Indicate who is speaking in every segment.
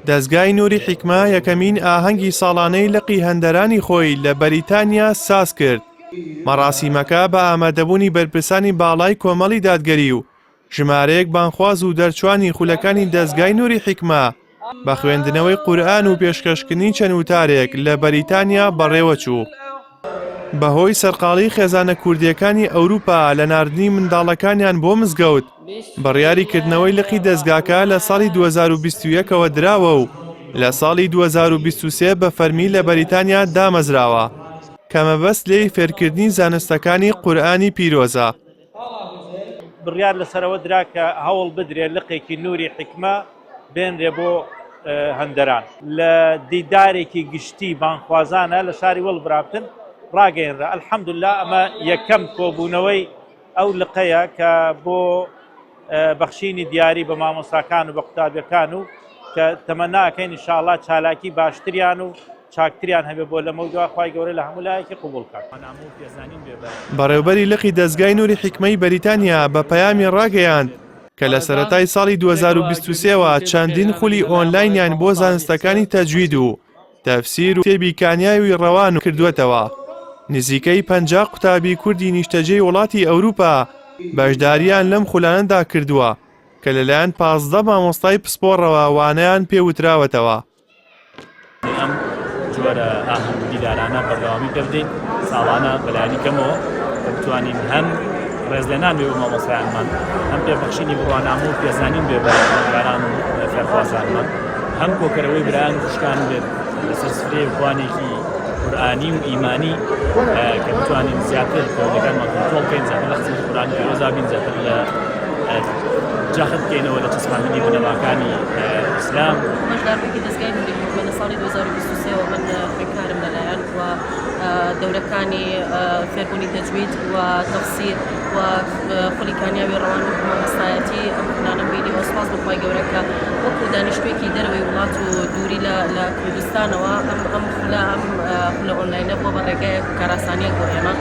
Speaker 1: دەزگای نووری حیکمە یەکەمین ئاهەنگی ساڵانەی لقی هەندەرانی خۆی لە بەریتانیا ساز کرد. مەراسیمەکە بە ئامادەبوونی بەرپرسانی باڵای کۆمەڵی دادگەری و ژمارەیەک بانخواز و دەرچوانی خولەکانی دەزگای نووری حیکمە بە خوێندنەوەی قورئان و پێشکەشکردنی چەند وتارێک لە بەریتانیا بەڕێوە چوو. بەهۆی سەرقاڵی خێزانە کوردیەکانی ئەوروپا لە ناردنی منداڵەکانیان بۆ مزگەوت، بڕیاریکردنەوەی لقی دەستگاکە لە ساڵی 2021ەوە دراوە و لە ساڵی 2023 بە فەرمی لە بەریتانیا دامەزراوە کە مەبەست لێی فێرکردنی زانستەکانی قورئانی پیرۆزە.
Speaker 2: بڕیار لەسەرەوە درا کە هەوڵ بدرێ لقێکی نووری حیکمە بێنرێ بۆ هەندەران لە دیدارێکی گشتی بانخوازانە لە شاری وەڵبرابتن ڕاگەیەنرا. ئەلحەمدوللا ئەمە یەکەم کۆبوونەوەی ئەو لقەیە کە بۆ بەخشینی دیاری بە مامۆستاکان و بە قوتابیەکان و کە تەمەناکەین ئینشاءڵڵا چالاکی باشتریان و چاکتریان هەبێ بۆ لەمە دوای خوای گەورە لە هەموو لایەکی قبوڵ کات.
Speaker 1: بەڕێوەبەری لقی دەزگای نووری حیکمەی بەریتانیا بە پەیامی ڕاگەیاند کە لە سەرەتای ساڵی 2023ەوە چەندین خولی ئۆنلاینیان بۆ زانستەکانی تەجوید و تەفسیر و تێبی کانیاوی ڕەوان و کردوێتەوە. نزیکەی 50 قوتابی کوردی نیشتەجێی وڵاتی ئەوروپا بەشداریان لەم خولانەدا کردووە کە لەلایەن 15 مامۆستای پسپۆڕەوە وانەیان پێوتراوەتەوە.
Speaker 3: ئەم جۆرە ئاهەنگ دیدارانە بەردەوامی پێ بدەین ساڵانە بەلایانی کەمەوە بتوانین هەم ڕێزلێنان بێ بە مامۆستایانمان، هەم پێبەخشینی بڕوانامە و پێزانین بێ بە کاران و فێرخوازانمان، هەم کۆکەرەوەی برایان خوشکان بێت لەسەر سفرەیە کوانێکی قورئانی و ئیمانی کە بتوانین زیاتر کەوتەکانمان کۆنتڕۆڵ بکەین، زیاتر لە خزمەتی قورئانی پیرۆزا بین، زیاتر لە جاخت بکەینەوە لە چەسپاندنی بنەماکانی ئیسلام.
Speaker 4: بەشداربووی دەستگای نووری حیکمە لە ساڵی 2023ەوە من خوێندکارم لەلایەن و دەورەکانی فێربوونی تەجوید و تەفسیر و خولی کانیاوی ڕەوان و مامۆستایەتی ئەم خولانەم بینیوە. سوپاس بۆ خوای گەورە کە وەکو دانیشتوویەکی دەرەوەی وڵات و دووری لە کوردستانەوە ئەم خولە ئۆنلاینە بۆ بە ڕێگایەک کاراسانیەک بۆ ئێمە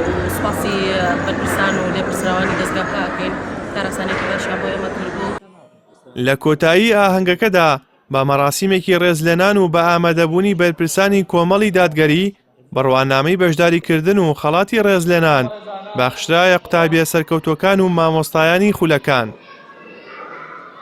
Speaker 4: و سوپاسی بەرپرسان و لێپرسراوانی دەستگاکە ئەکەین کاراسانێکی باشیان بۆ ئێمە کردبوو.
Speaker 1: لە کۆتایی ئاهەنگەکەدا بە مەراسیمێکی ڕێزلێنان و بە ئامادەبوونی بەرپرسانی کۆمەڵی دادگەری بڕوانامەی بەشداریکردن و خەڵاتی ڕێزلێنان بەخشرایە قوتابیە سەرکەوتووەکان و مامۆستایانی خولەکان.